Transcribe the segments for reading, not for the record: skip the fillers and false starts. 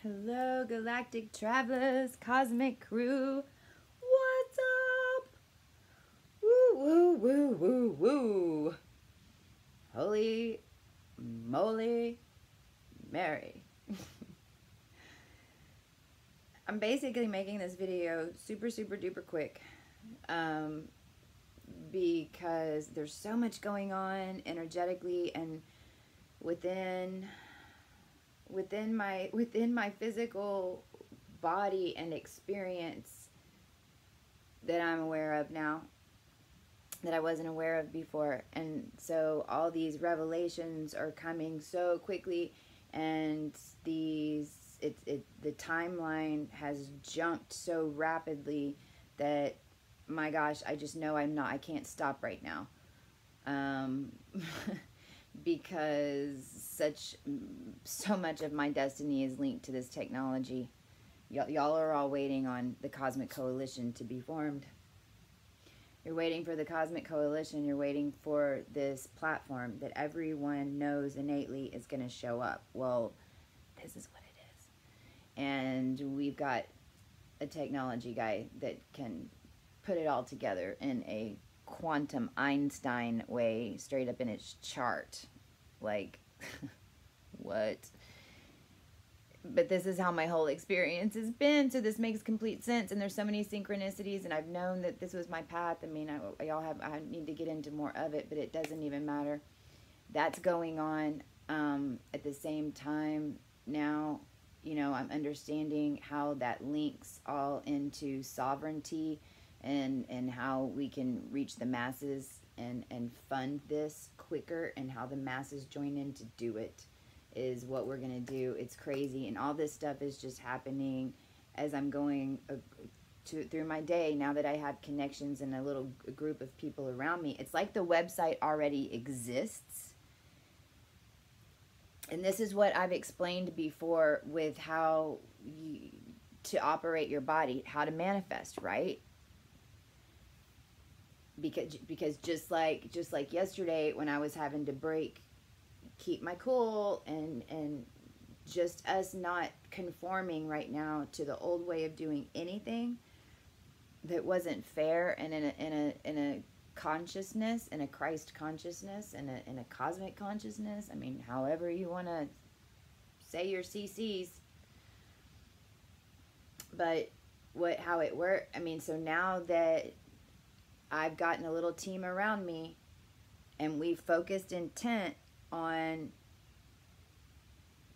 Hello, galactic travelers, cosmic crew. What's up? Woo, woo, woo, woo, woo. Holy moly, Mary. I'm basically making this video super duper quick because there's so much going on energetically and within my physical body and experience that I'm aware of now that I wasn't aware of before. And so all these revelations are coming so quickly, and the timeline has jumped so rapidly that, my gosh, I just know I can't stop right now. Because so much of my destiny is linked to this technology. Y'all are all waiting on the Cosmic Coalition to be formed. You're waiting for the Cosmic Coalition. You're waiting for this platform that everyone knows innately is going to show up. Well, this is what it is. And we've got a technology guy that can put it all together in a quantum Einstein way, straight up in its chart. Like, what? But this is how my whole experience has been, so this makes complete sense. And there's so many synchronicities, and I've known that this was my path. I mean, I need to get into more of it, but it doesn't even matter. That's going on at the same time now. You know, I'm understanding how that links all into sovereignty and how we can reach the masses and fund this quicker, and how the masses join in to do it is what we're going to do. It's crazy, and all this stuff is just happening as I'm going through my day. Now that I have connections and a little group of people around me, it's like the website already exists. And this is what I've explained before with how to operate your body, how to manifest, right? Because just like yesterday when I was having to keep my cool, and just us not conforming right now to the old way of doing anything that wasn't fair, and in a consciousness, in a Christ consciousness, in a cosmic consciousness. I mean, however you want to say your CCs, but how it worked. I mean, so now that I've gotten a little team around me, and we've focused intent on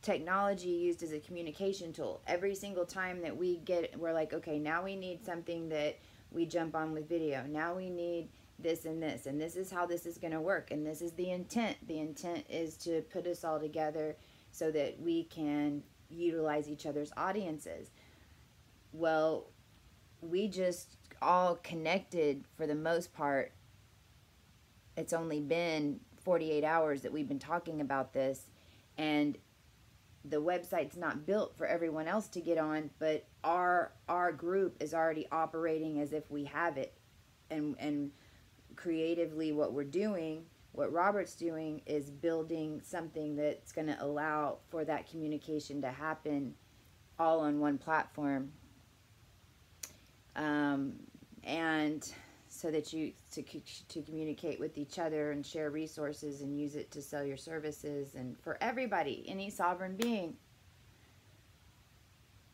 technology used as a communication tool. Every single time that we're like, okay, now we need something that we jump on with video. Now we need this, and this is how this is going to work, and this is the intent. The intent is to put us all together so that we can utilize each other's audiences. Well, we just all connected for the most part. It's only been 48 hours that we've been talking about this, and the website's not built for everyone else to get on, but our group is already operating as if we have it. And creatively, what Robert's doing is building something that's going to allow for that communication to happen all on one platform. And so that you to communicate with each other and share resources and use it to sell your services, and for everybody, any sovereign being.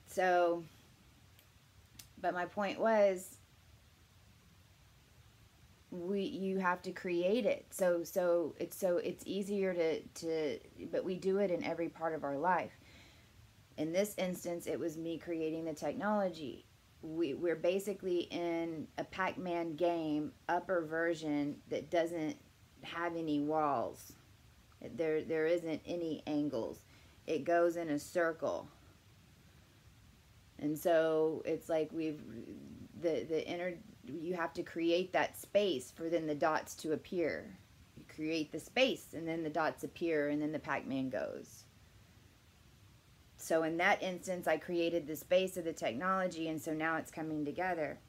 So, but my point was, you have to create it. So it's easier to but we do it in every part of our life. In this instance, it was me creating the technology. We're basically in a Pac-Man game, upper version, that doesn't have any walls. There isn't any angles. It goes in a circle. And so it's like you have to create that space for then the dots to appear. You create the space, and then the dots appear, and then the Pac-Man goes. So in that instance, I created the space of the technology, and so now it's coming together.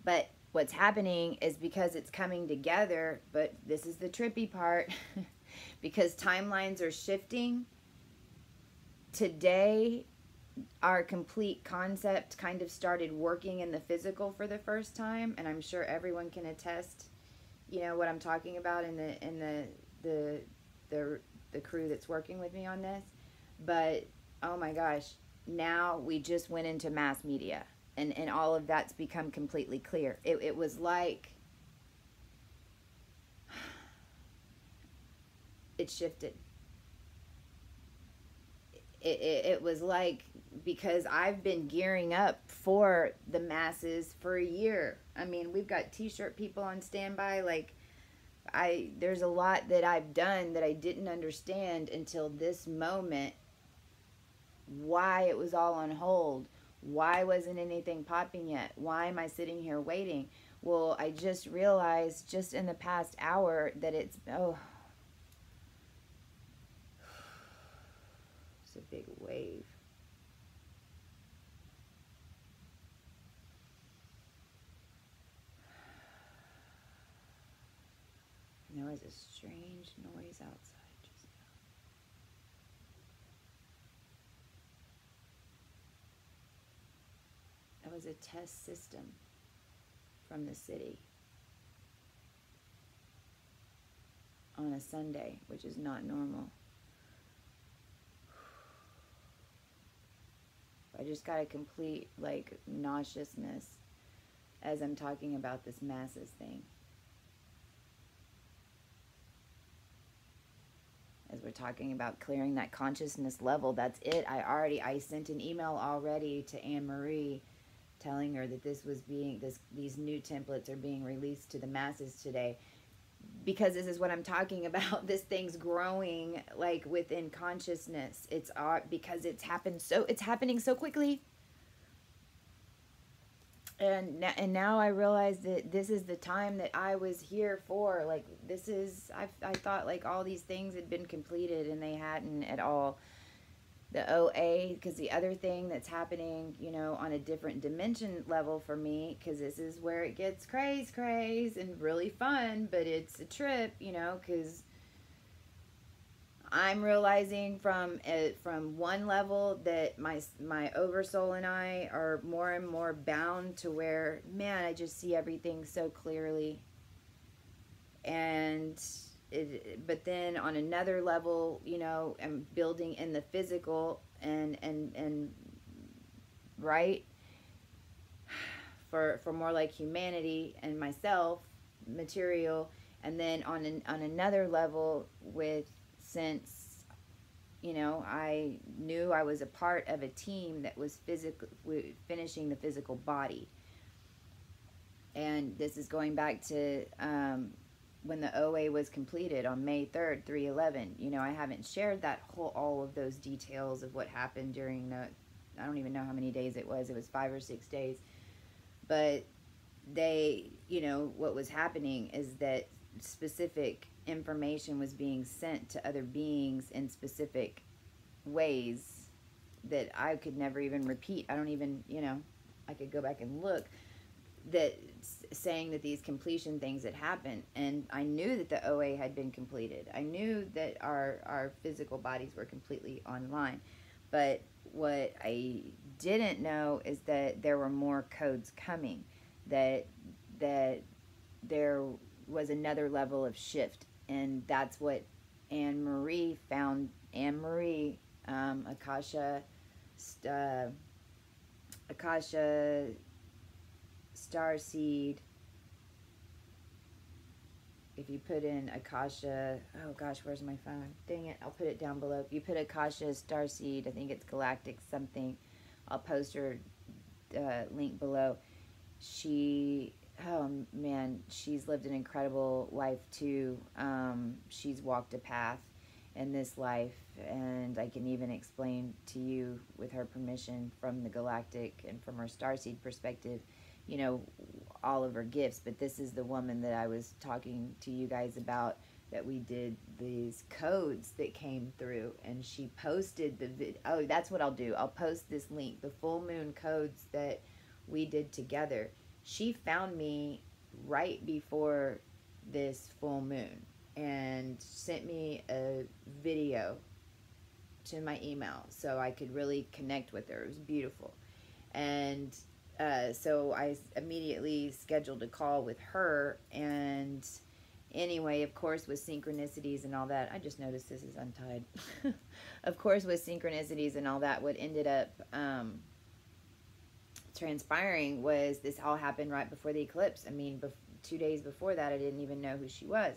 But what's happening is, because it's coming together, but this is the trippy part, because timelines are shifting, today, our complete concept kind of started working in the physical for the first time, and I'm sure everyone can attest, you know, what I'm talking about in the crew that's working with me on this. But oh my gosh, now we just went into mass media, and all of that's become completely clear. It was like it shifted. It was like, because I've been gearing up for the masses for a year. I mean, we've got t-shirt people on standby. Like, there's a lot that I've done that I didn't understand until this moment. Why it was all on hold. Why wasn't anything popping yet? Why am I sitting here waiting? Well, I just realized just in the past hour that it's a big wave. And there was a strange noise outside just now. It was a test system from the city on a Sunday, which is not normal. I just got a complete, like, nauseousness as I'm talking about this masses thing. As we're talking about clearing that consciousness level, that's it. I sent an email already to AnneMarie telling her that these new templates are being released to the masses today. Because this is what I'm talking about. This thing's growing, like, within consciousness. It's because it's happening so quickly. And now I realize that this is the time that I was here for. Like, I thought, like, all these things had been completed, and they hadn't at all. The OA, because the other thing that's happening, you know, on a different dimension level for me, because this is where it gets craze and really fun, but it's a trip, you know, because I'm realizing from one level that my oversoul and I are more and more bound to where, man, I just see everything so clearly. And but then on another level, you know, I'm building in the physical and right, for more like humanity and myself, material. And then on another level, since, you know, I knew I was a part of a team that was finishing the physical body. And this is going back to when the OA was completed on May 3rd, 3/11. You know, I haven't shared all of those details of what happened during I don't even know how many days it was. It was 5 or 6 days. But you know, what was happening is that specific information was being sent to other beings in specific ways that I could never even repeat. I don't even, you know, I could go back and look, that saying that these completion things had happened. And I knew that the OA had been completed. I knew that our physical bodies were completely online. But what I didn't know is that there were more codes coming, that there was another level of shift. And that's what AnneMarie found. AnneMarie, Akasha Starseed. If you put in Akasha, oh gosh, where's my phone? Dang it, I'll put it down below. If you put Akasha Starseed, I think it's Galactic something, I'll post her link below. Oh man, she's lived an incredible life too. She's walked a path in this life, and I can even explain to you, with her permission, from the galactic and from her starseed perspective, you know, all of her gifts. But this is the woman that I was talking to you guys about, that we did these codes that came through, and she posted oh, that's what I'll do. I'll post this link, the full moon codes that we did together. She found me right before this full moon and sent me a video to my email so I could really connect with her. It was beautiful. And so I immediately scheduled a call with her. And anyway, of course, with synchronicities and all that, I just noticed this is untied. Of course, with synchronicities and all that, what ended up transpiring was this all happened right before the eclipse. I mean, 2 days before that, I didn't even know who she was.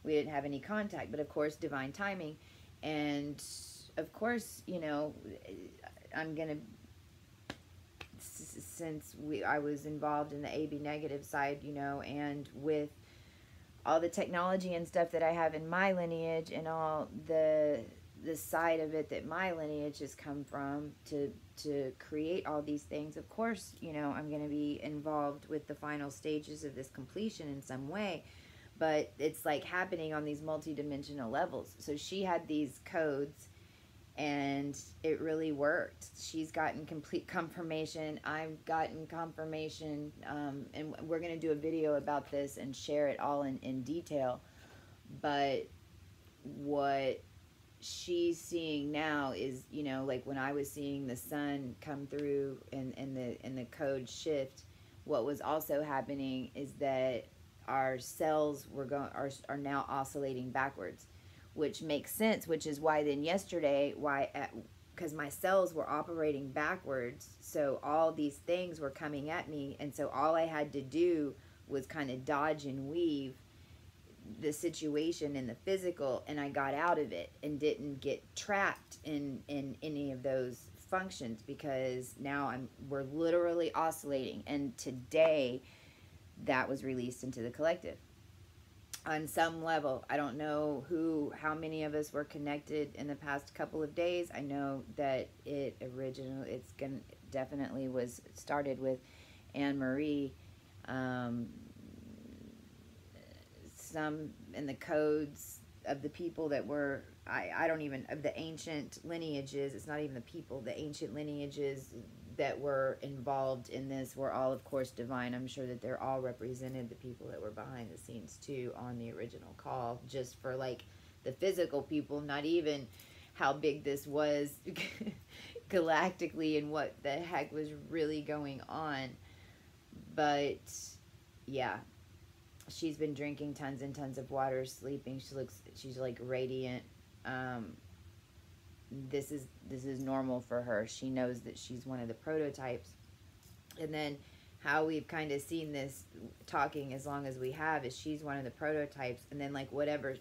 We didn't have any contact, but of course, divine timing. And of course, you know, I'm going to, since I was involved in the AB negative side, you know, and with all the technology and stuff that I have in my lineage and all the side of it that my lineage has come from to create all these things, of course, you know, I'm going to be involved with the final stages of this completion in some way. But it's like happening on these multi-dimensional levels. So she had these codes and it really worked. She's gotten complete confirmation. I've gotten confirmation. And we're going to do a video about this and share it all in detail. But what she's seeing now is, you know, like when I was seeing the sun come through and the code shift, what was also happening is that our cells are now oscillating backwards, which makes sense, which is why then yesterday, because my cells were operating backwards, so all these things were coming at me, and so all I had to do was kind of dodge and weave the situation in the physical, and I got out of it and didn't get trapped in any of those functions, because now we're literally oscillating. And today that was released into the collective on some level. I don't know how many of us were connected in the past couple of days. I know that definitely was started with AnneMarie. Some in the codes of the people that were, I don't even, of the ancient lineages, it's not even the people, the ancient lineages that were involved in this were all, of course, divine. I'm sure that they're all represented, the people that were behind the scenes too on the original call, just for like the physical people, not even how big this was galactically and what the heck was really going on. But yeah, she's been drinking tons and tons of water, sleeping. She's like radiant. This is normal for her. She knows that she's one of the prototypes. And then how we've kind of seen this talking as long as we have is she's one of the prototypes. And then like whatever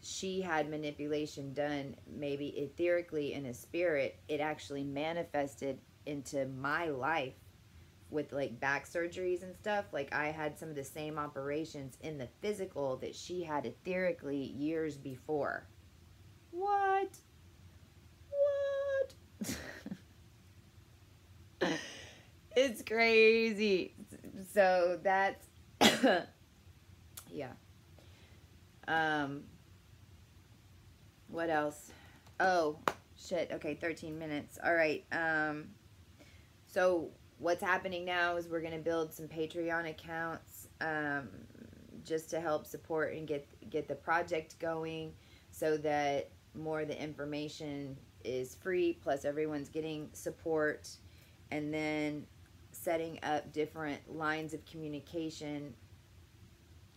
she had manipulation done, maybe etherically in a spirit, it actually manifested into my life with like back surgeries and stuff. Like I had some of the same operations in the physical that she had etherically years before. What? It's crazy. So that's yeah. What else? Oh shit. Okay, 13 minutes. All right. So what's happening now is we're going to build some Patreon accounts just to help support and get the project going, so that more of the information is free, plus everyone's getting support. And then setting up different lines of communication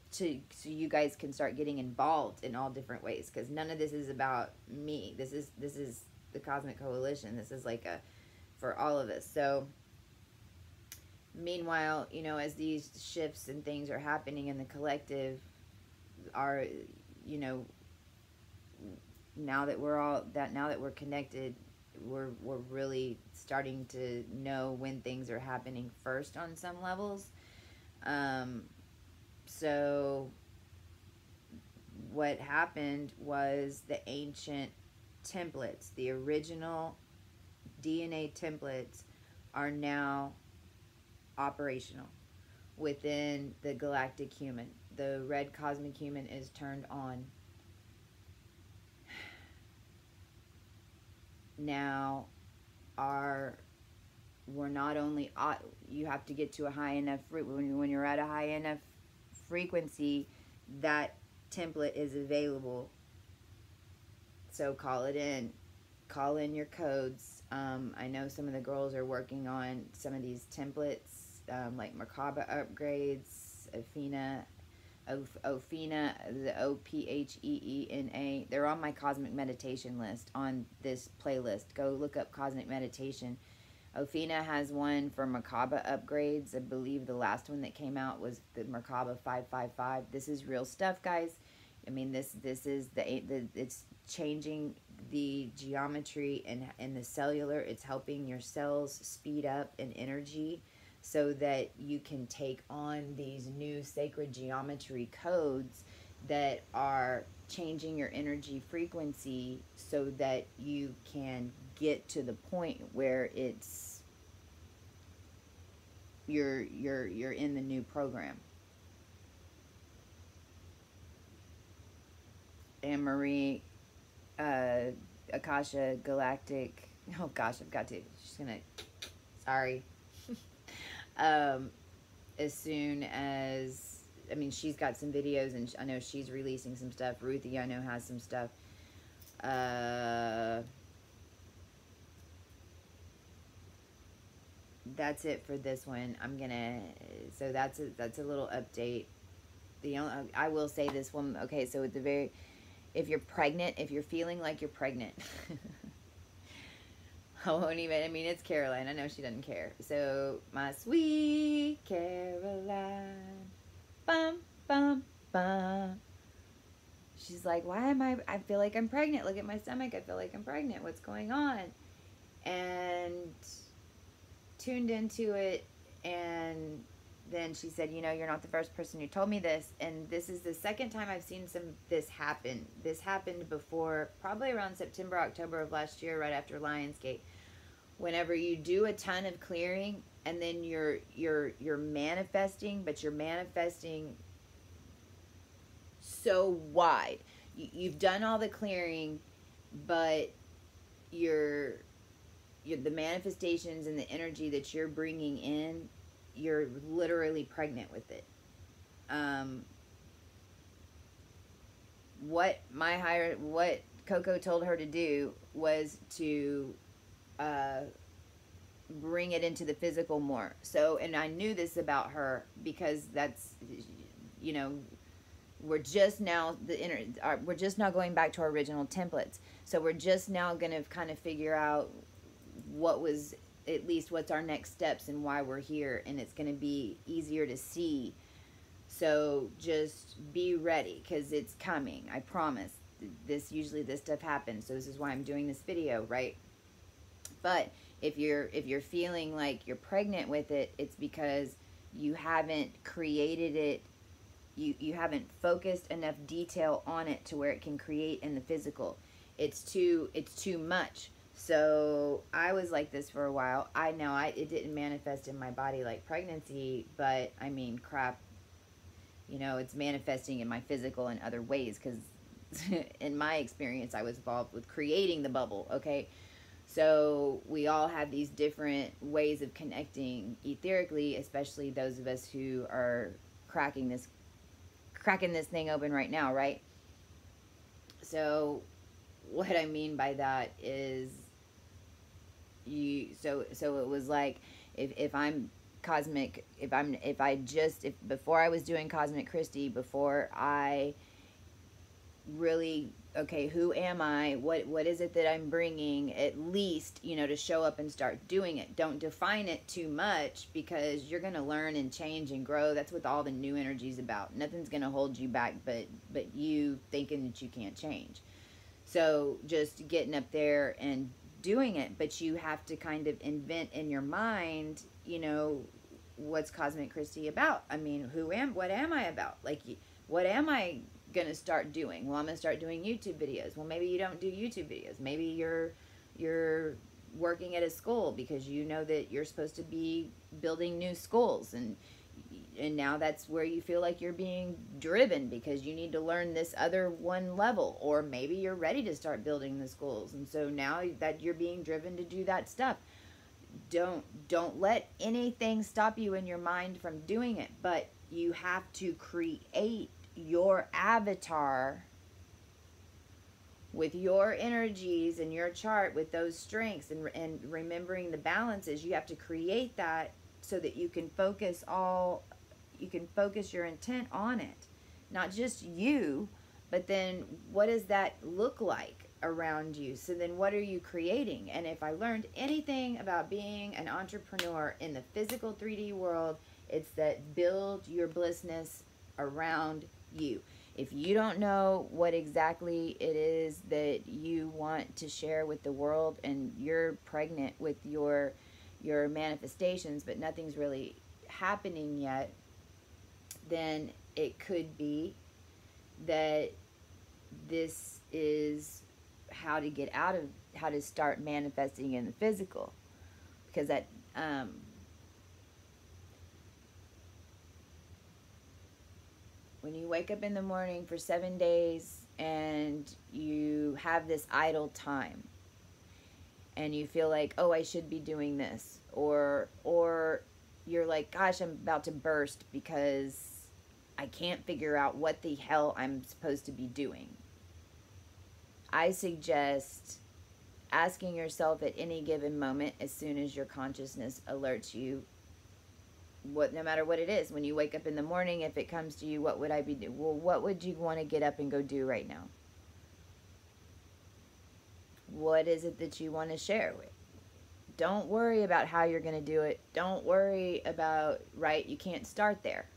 so you guys can start getting involved in all different ways, because none of this is about me. This is the Cosmic Coalition. This is like for all of us. So meanwhile, you know, as these shifts and things are happening in the collective, are, you know, now that we're connected, we're really starting to know when things are happening first on some levels. So what happened was the ancient templates, the original DNA templates, are now operational within the Galactic Human. The red Cosmic Human is turned on. Now we're not only, you have to get to a high enough, when you're at a high enough frequency, that template is available. So call it in. call in your codes. I know some of the girls are working on some of these templates, like Merkaba upgrades, Ophena, the Opheena. They're on my Cosmic Meditation list on this playlist. Go look up Cosmic Meditation. Ophena has one for Merkaba upgrades. I believe the last one that came out was the Merkaba 555. This is real stuff, guys. I mean, this is it's changing the geometry and the cellular. It's helping your cells speed up in energy so that you can take on these new sacred geometry codes that are changing your energy frequency so that you can get to the point where it's you're in the new program. AnneMarie, Akasha Galactic. Oh gosh, I've got to. She's gonna. Sorry. As soon as, I mean, she's got some videos, and I know she's releasing some stuff. Ruthie, I know, has some stuff. That's it for this one. I'm gonna. So that's a little update. The only, I will say this one. Okay, so at the very, if you're pregnant, if you're feeling like you're pregnant. I won't even, I mean, it's Caroline. I know she doesn't care. So, my sweet Caroline. Bum, bum, bum. She's like, why am I feel like I'm pregnant. Look at my stomach. I feel like I'm pregnant. What's going on? And tuned into it. And then she said, you know, you're not the first person who told me this. And this is the second time I've seen this happen. This happened before, probably around September, October of last year, right after Lionsgate. Whenever you do a ton of clearing and then you're manifesting, but you're manifesting so wide. You've done all the clearing, but the manifestations and the energy that you're bringing in, you're literally pregnant with it. What Coco told her to do was to bring it into the physical more. So, and I knew this about her because that's, you know, we're just now we're just now going back to our original templates. So we're just now going to kind of figure out what's our next steps and why we're here, and it's going to be easier to see. So just be ready, because it's coming. I promise. Usually this stuff happens. So this is why I'm doing this video, right? But if you're feeling like you're pregnant with it, it's because you haven't created it. You haven't focused enough detail on it to where it can create in the physical. It's too much. So I was like this for a while. It didn't manifest in my body like pregnancy, but I mean, crap, you know, it's manifesting in my physical in other ways, because in my experience, I was involved with creating the bubble, okay? So we all have these different ways of connecting etherically, especially those of us who are cracking this thing open right now, right? So what I mean by that is so it was like, if before I was doing Cosmic Christie, before I really, okay, who am I? What is it that I'm bringing? At least, you know, to show up and start doing it. Don't define it too much, because you're going to learn and change and grow. That's what all the new energy is about. Nothing's going to hold you back but you thinking that you can't change. So just getting up there and doing it, but you have to kind of invent in your mind, you know, what's Cosmic Christie about? I mean, what am I about? Like, what am I gonna start doing? Well, I'm gonna start doing YouTube videos. Well, maybe you don't do YouTube videos. Maybe you're working at a school because you know that you're supposed to be building new schools, and now that's where you feel like you're being driven because you need to learn this other one level. Or maybe you're ready to start building the schools, and so now that you're being driven to do that stuff, don't let anything stop you in your mind from doing it. But you have to create your avatar with your energies and your chart, with those strengths, and remembering the balances, you have to create that so that you can focus your intent on it. Not just you, but then what does that look like around you? So then what are you creating? And if I learned anything about being an entrepreneur in the physical 3D world, it's that build your blissness around you. If you don't know what exactly it is that you want to share with the world, and you're pregnant with your manifestations, but nothing's really happening yet, then it could be that this is how to start manifesting in the physical. Because that when you wake up in the morning for 7 days and you have this idle time and you feel like, oh, I should be doing this, or you're like, gosh, I'm about to burst because I can't figure out what the hell I'm supposed to be doing. I suggest asking yourself at any given moment, as soon as your consciousness alerts you, no matter what it is, when you wake up in the morning, if it comes to you, what would I be doing? Well, what would you want to get up and go do right now? What is it that you want to share with? Don't worry about how you're going to do it. Don't worry about, you can't start there,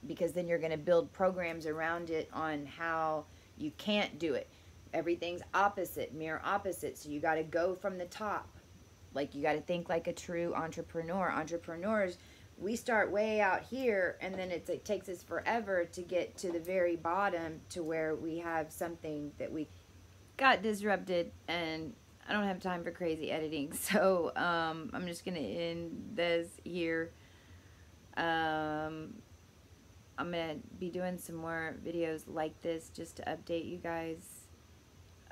because then you're going to build programs around it on how you can't do it. Everything's opposite, mirror opposite. So you got to go from the top. Like, you got to think like a true entrepreneur. Entrepreneurs, we start way out here, and then it takes us forever to get to the very bottom, to where we have something that we got disrupted, and I don't have time for crazy editing. So I'm just going to end this here. I'm going to be doing some more videos like this just to update you guys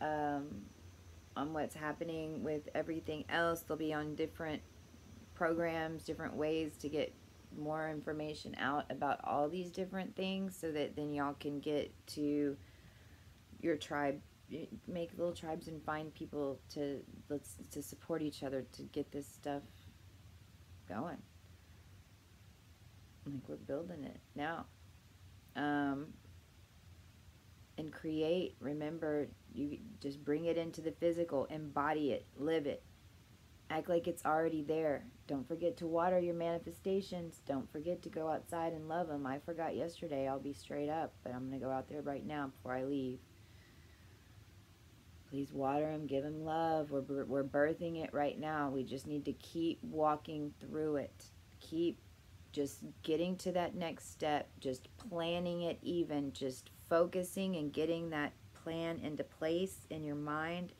on what's happening with everything else. They'll be on different programs, different ways to get more information out about all these different things, so that then y'all can get to your tribe, make little tribes, and find people to support each other to get this stuff going. Like, we're building it now. And create, remember, you just bring it into the physical, embody it, live it, act like it's already there. Don't forget to water your manifestations. Don't forget to go outside and love them. I forgot yesterday, I'll be straight up, but I'm going to go out there right now before I leave. Please water them, give them love. We're birthing it right now. We just need to keep walking through it. Keep just getting to that next step, just planning it, even just focusing and getting that plan into place in your mind.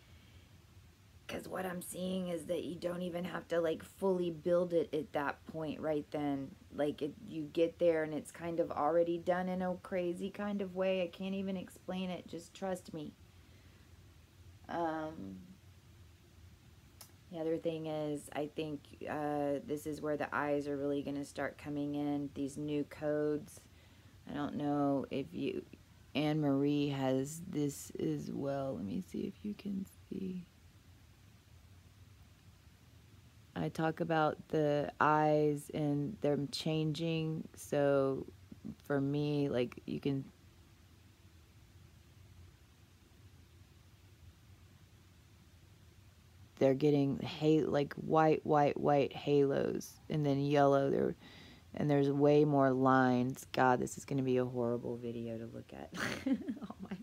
Because what I'm seeing is that you don't even have to like fully build it at that point right then. Like, you get there and it's kind of already done in a crazy kind of way. I can't even explain it. Just trust me. The other thing is, I think this is where the eyes are really going to start coming in, these new codes. I don't know if AnneMarie has this as well. Let me see if you can see. I talk about the eyes and them changing. So for me, like, you can, they're getting like white halos, and then yellow. And there's way more lines. God, this is going to be a horrible video to look at. Oh my!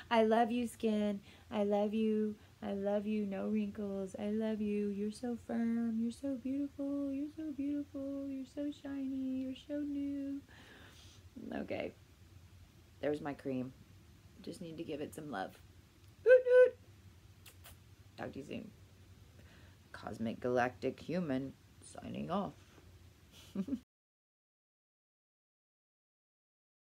I love you, skin. I love you. I love you. No wrinkles. I love you. You're so firm. You're so beautiful. You're so beautiful. You're so shiny. You're so new. Okay. There's my cream. Just need to give it some love. Talk to you soon. Cosmic Galactic Human signing off.